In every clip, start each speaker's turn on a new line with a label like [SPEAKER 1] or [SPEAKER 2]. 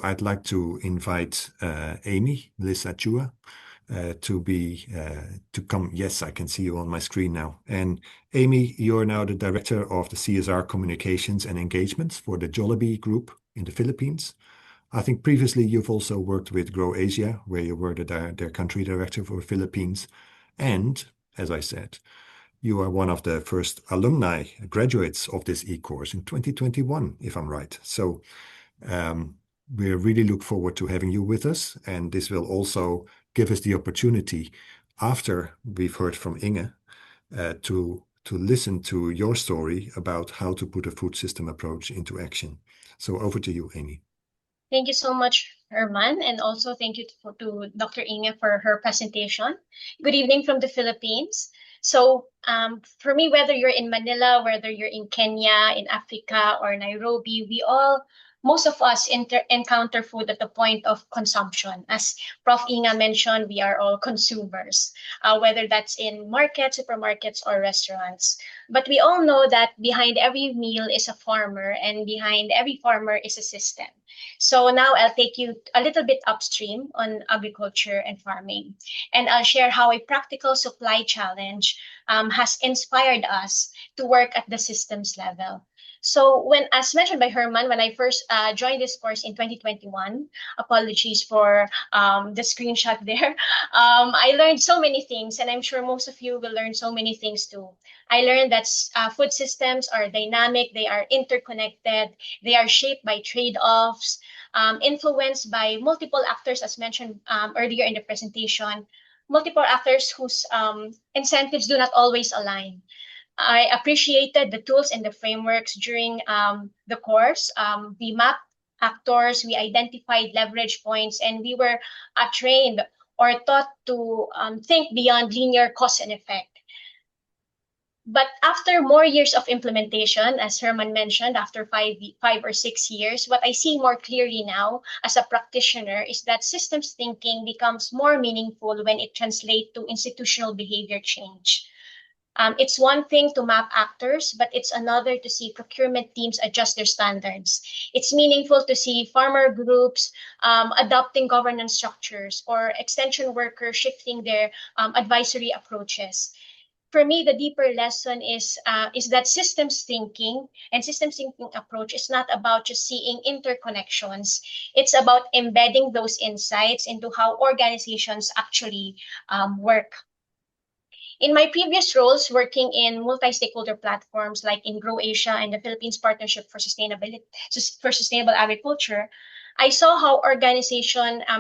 [SPEAKER 1] I'd like to invite Amy, Melissa Chua, to come. Yes, I can see you on my screen now. And Amy, you're now the Director of the CSR Communications and Engagements for the Jollibee Group in the Philippines. I think previously you've also worked with Grow Asia, where you were their country director for Philippines. And as I said, you are one of the first alumni graduates of this e-course in 2021, if I'm right. So we really look forward to having you with us. And this will also give us the opportunity, after we've heard from Inge, to listen to your story about how to put a food system approach into action. So over to you, Amy.
[SPEAKER 2] Thank you so much, Herman, and also thank you to Dr. Inge for her presentation. Good evening from the Philippines. So for me, whether you're in Manila, whether you're in Kenya, in Africa, or Nairobi, most of us encounter food at the point of consumption. As Prof. Inge mentioned, we are all consumers, whether that's in markets, supermarkets, or restaurants. But we all know that behind every meal is a farmer, and behind every farmer is a system. So now I'll take you a little bit upstream on agriculture and farming, and I'll share how a practical supply challenge has inspired us to work at the systems level. So as mentioned by Herman, when I first joined this course in 2021, apologies for the screenshot there, I learned so many things, and I'm sure most of you will learn so many things too. I learned that food systems are dynamic, they are interconnected, they are shaped by trade-offs, influenced by multiple actors, as mentioned earlier in the presentation, multiple actors whose incentives do not always align. I appreciated the tools and the frameworks during the course. We mapped actors, we identified leverage points, and we were trained or taught to think beyond linear cause and effect. But after more years of implementation, as Herman mentioned, after five or 6 years, what I see more clearly now as a practitioner is that systems thinking becomes more meaningful when it translates to institutional behavior change. It's one thing to map actors, but it's another to see procurement teams adjust their standards. It's meaningful to see farmer groups adopting governance structures, or extension workers shifting their advisory approaches. For me, the deeper lesson is that systems thinking approach is not about just seeing interconnections. It's about embedding those insights into how organizations actually work. In my previous roles, working in multi-stakeholder platforms like in Grow Asia and the Philippines Partnership for Sustainable Agriculture, I saw how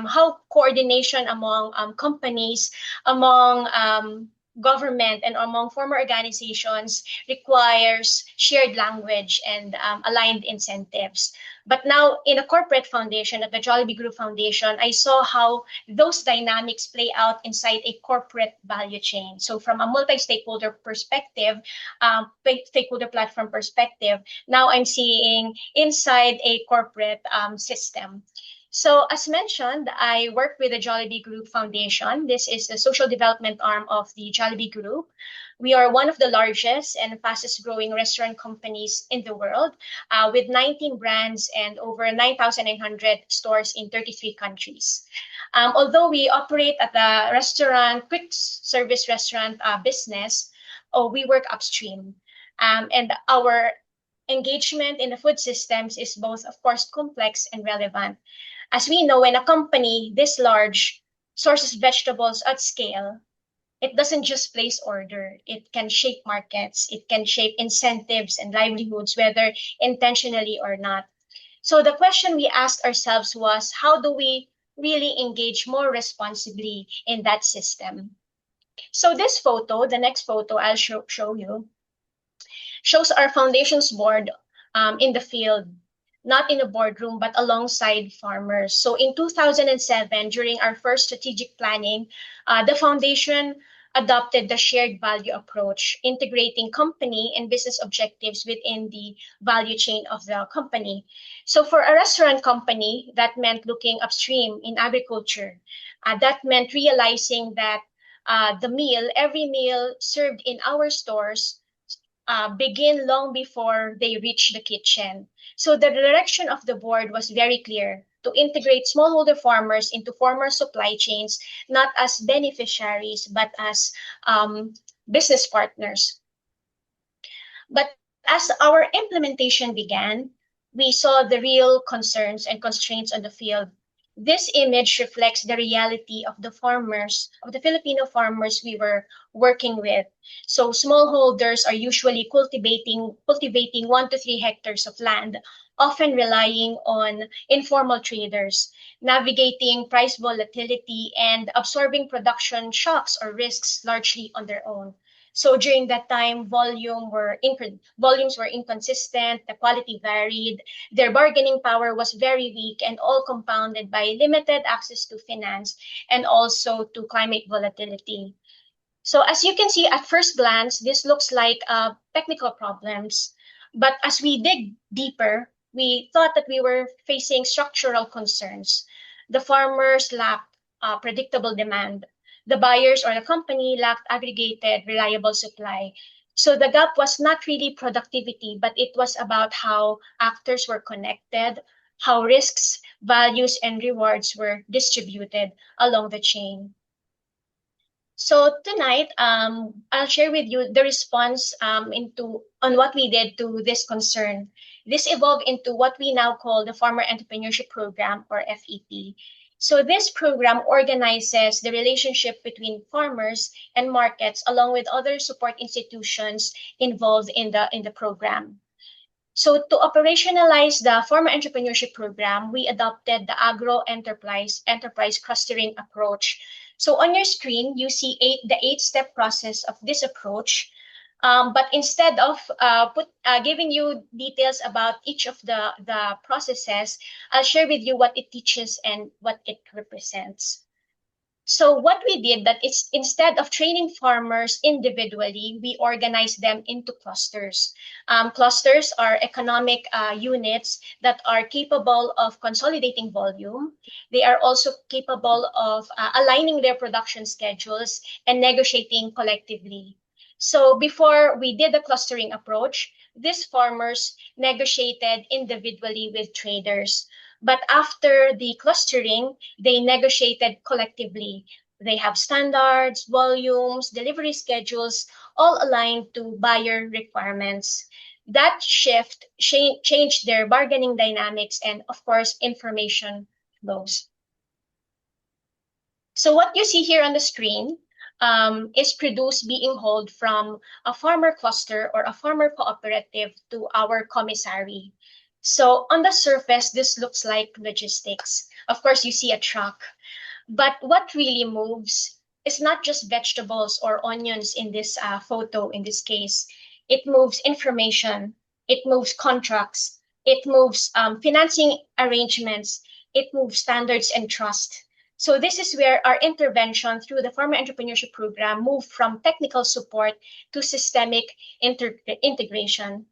[SPEAKER 2] how coordination among companies, among government, and among former organizations requires shared language and aligned incentives. But now in a corporate foundation, at the Jollibee Group Foundation, I saw how those dynamics play out inside a corporate value chain. So from a multi-stakeholder perspective, stakeholder platform perspective, now I'm seeing inside a corporate system. So as mentioned, I work with the Jollibee Group Foundation. This is the social development arm of the Jollibee Group. We are one of the largest and fastest growing restaurant companies in the world, with 19 brands and over 9,900 stores in 33 countries. Although we operate at the quick service restaurant business, we work upstream. And our engagement in the food systems is both, of course, complex and relevant. As we know, when a company this large sources vegetables at scale, it doesn't just place order. It can shape markets. It can shape incentives and livelihoods, whether intentionally or not. So the question we asked ourselves was, how do we really engage more responsibly in that system? So this photo, the next photo I'll show you, shows our foundation's board in the field, not in a boardroom, but alongside farmers. So in 2007, during our first strategic planning, the foundation adopted the shared value approach, integrating company and business objectives within the value chain of the company. So for a restaurant company, that meant looking upstream in agriculture. That meant realizing that every meal served in our stores begin long before they reach the kitchen. So the direction of the board was very clear. to integrate smallholder farmers into farmer supply chains, not as beneficiaries, but as business partners. But as our implementation began, we saw the real concerns and constraints on the field. This image reflects the reality of the farmers, of the Filipino farmers we were working with. So smallholders are usually cultivating 1 to 3 hectares of land, often relying on informal traders, navigating price volatility and absorbing production shocks or risks largely on their own. So during that time, volumes were inconsistent, the quality varied, their bargaining power was very weak, and all compounded by limited access to finance and also to climate volatility. So as you can see at first glance, this looks like technical problems. But as we dig deeper, we thought that we were facing structural concerns. The farmers lacked predictable demand. The buyers or the company lacked aggregated, reliable supply. So the gap was not really productivity, but it was about how actors were connected, how risks, values, and rewards were distributed along the chain. So tonight, I'll share with you the response on what we did to this concern. This evolved into what we now call the Farmer Entrepreneurship Program, or FEP. So this program organizes the relationship between farmers and markets, along with other support institutions involved in the program. So to operationalize the Farmer Entrepreneurship Program, we adopted the enterprise clustering approach. So on your screen, you see the eight-step process of this approach. But instead of giving you details about each of the processes, I'll share with you what it teaches and what it represents. So what we did that is, instead of training farmers individually, we organized them into clusters. Clusters are economic units that are capable of consolidating volume. They are also capable of aligning their production schedules and negotiating collectively. So before we did the clustering approach, these farmers negotiated individually with traders. But after the clustering, they negotiated collectively. They have standards, volumes, delivery schedules, all aligned to buyer requirements. That shift changed their bargaining dynamics and, of course, information flows. So what you see here on the screen is produce being hauled from a farmer cluster or a farmer cooperative to our commissary. So on the surface, this looks like logistics. Of course, you see a truck. But what really moves is not just vegetables or onions in this photo, in this case. It moves information. It moves contracts. It moves financing arrangements. It moves standards and trust. So this is where our intervention through the Farmer Entrepreneurship Program moved from technical support to systemic integration.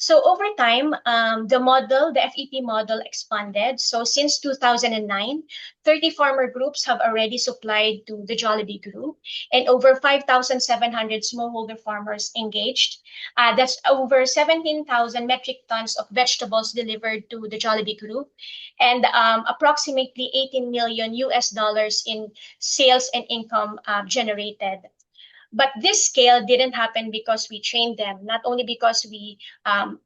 [SPEAKER 2] So over time, the FEP model expanded. So since 2009, 30 farmer groups have already supplied to the Jollibee Group, and over 5,700 smallholder farmers engaged. That's over 17,000 metric tons of vegetables delivered to the Jollibee Group, and approximately 18 million US dollars in sales and income generated. But this scale didn't happen because we trained them, not only because we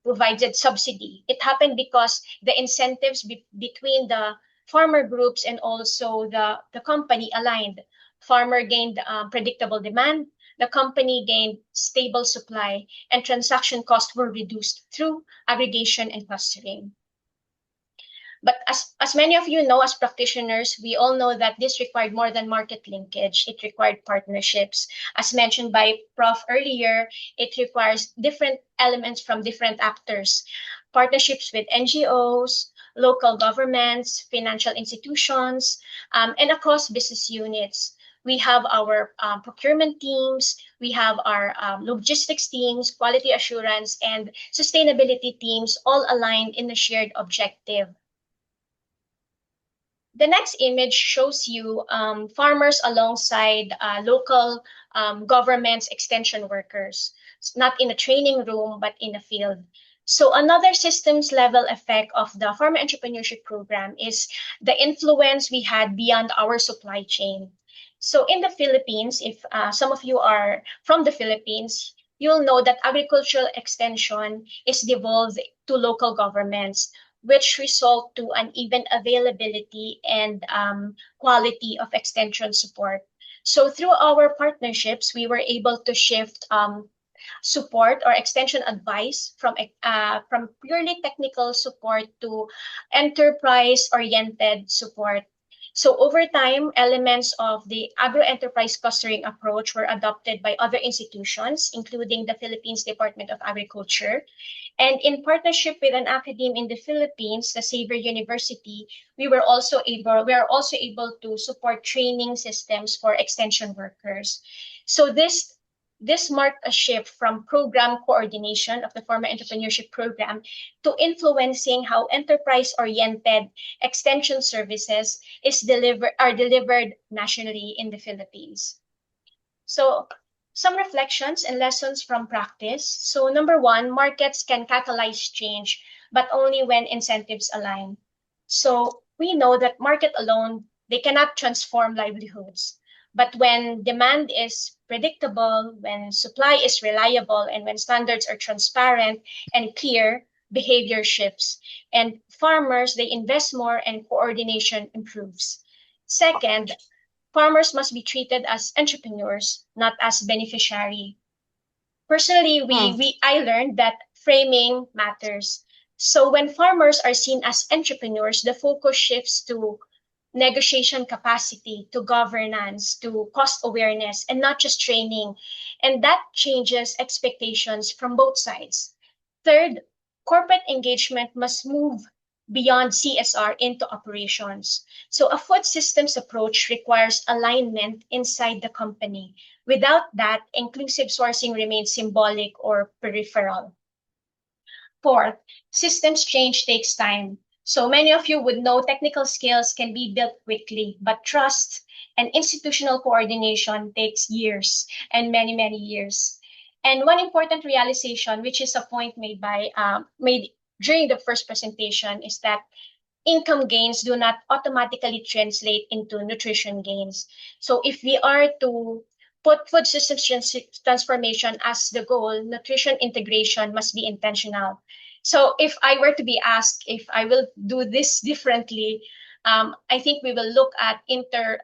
[SPEAKER 2] provided subsidy. It happened because the incentives between the farmer groups and also the company aligned. Farmer gained predictable demand, the company gained stable supply, and transaction costs were reduced through aggregation and clustering. But as many of you know, as practitioners, we all know that this required more than market linkage. It required partnerships. As mentioned by Prof earlier, it requires different elements from different actors. Partnerships with NGOs, local governments, financial institutions, and across business units. We have our procurement teams, we have our logistics teams, quality assurance, and sustainability teams, all aligned in a shared objective. The next image shows you farmers alongside local government's extension workers, not in a training room, but in a field. So another systems level effect of the Farmer Entrepreneurship Program is the influence we had beyond our supply chain. So in the Philippines, if some of you are from the Philippines, you'll know that agricultural extension is devolved to local governments, which result to uneven availability and quality of extension support. So through our partnerships, we were able to shift support or extension advice from purely technical support to enterprise-oriented support. So over time, elements of the agro-enterprise clustering approach were adopted by other institutions, including the Philippines Department of Agriculture. And in partnership with an academe in the Philippines, the Xavier University, we are also able to support training systems for extension workers. So this marked a shift from program coordination of the Farmer Entrepreneurship Program to influencing how enterprise-oriented extension services are delivered nationally in the Philippines. So some reflections and lessons from practice. So number one, markets can catalyze change, but only when incentives align. So we know that market alone, they cannot transform livelihoods. But when demand is predictable, when supply is reliable, and when standards are transparent and clear, behavior shifts. And farmers, they invest more and coordination improves. Second, farmers must be treated as entrepreneurs, not as beneficiary. Personally,
[SPEAKER 3] Mm.
[SPEAKER 2] I learned that framing matters. So when farmers are seen as entrepreneurs, the focus shifts to negotiation capacity, to governance, to cost awareness, and not just training. And that changes expectations from both sides. Third, corporate engagement must move beyond CSR into operations. So a food systems approach requires alignment inside the company. Without that, inclusive sourcing remains symbolic or peripheral. Fourth, systems change takes time. So many of you would know technical skills can be built quickly, but trust and institutional coordination takes years and many, many years. And one important realization, which is a point made during the first presentation, is that income gains do not automatically translate into nutrition gains. So if we are to put food systems transformation as the goal, nutrition integration must be intentional. So if I were to be asked if I will do this differently, I think we will look at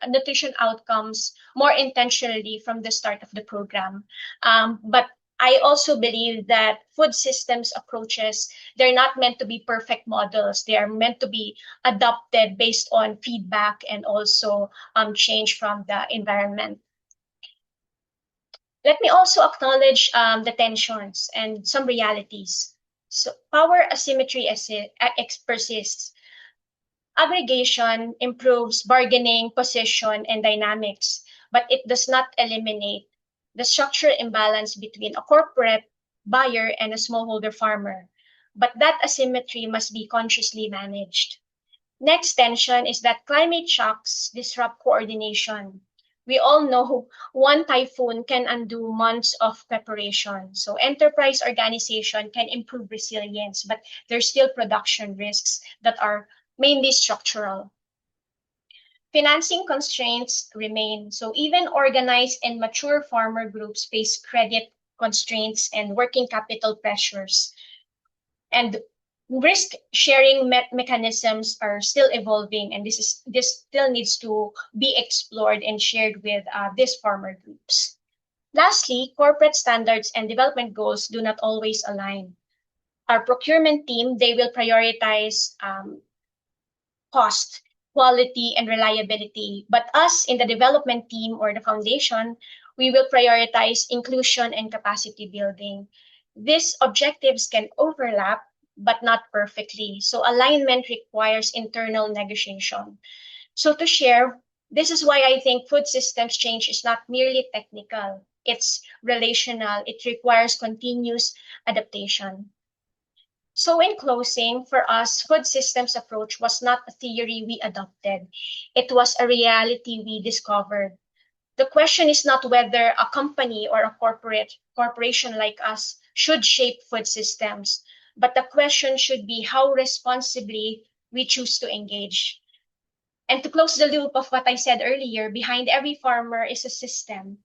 [SPEAKER 2] nutrition outcomes more intentionally from the start of the program. But I also believe that food systems approaches, they're not meant to be perfect models. They are meant to be adopted based on feedback and also change from the environment. Let me also acknowledge the tensions and some realities. So power asymmetry persists. Aggregation improves bargaining, position, and dynamics, but it does not eliminate the structural imbalance between a corporate buyer and a smallholder farmer. But that asymmetry must be consciously managed. Next tension is that climate shocks disrupt coordination. We all know one typhoon can undo months of preparation. So enterprise organization can improve resilience, but there's still production risks that are mainly structural. Financing constraints remain. So even organized and mature farmer groups face credit constraints and working capital pressures. And risk sharing mechanisms are still evolving, and this still needs to be explored and shared with these farmer groups. Lastly, corporate standards and development goals do not always align. Our procurement team, they will prioritize cost, quality, and reliability. But us in the development team or the foundation, we will prioritize inclusion and capacity building. These objectives can overlap, but not perfectly. So alignment requires internal negotiation. So to share, this is why I think food systems change is not merely technical. It's relational. It requires continuous adaptation. So in closing, for us, food systems approach was not a theory we adopted. It was a reality we discovered. The question is not whether a company or a corporation like us should shape food systems. but the question should be how responsibly we choose to engage. And to close the loop of what I said earlier, behind every farmer is a system,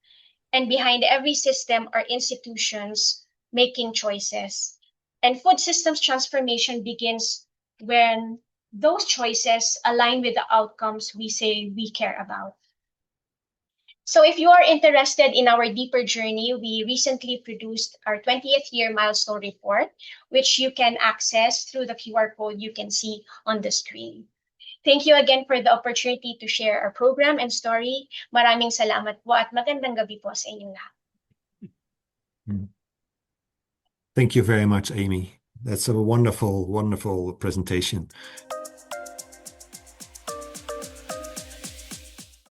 [SPEAKER 2] and behind every system are institutions making choices. And food systems transformation begins when those choices align with the outcomes we say we care about. So if you are interested in our deeper journey, we recently produced our 20th year milestone report, which you can access through the QR code you can see on the screen. Thank you again for the opportunity to share our program and story. Maraming salamat po at magandang gabi po sa inyong lahat.
[SPEAKER 1] Thank you very much, Amy. That's a wonderful, wonderful presentation.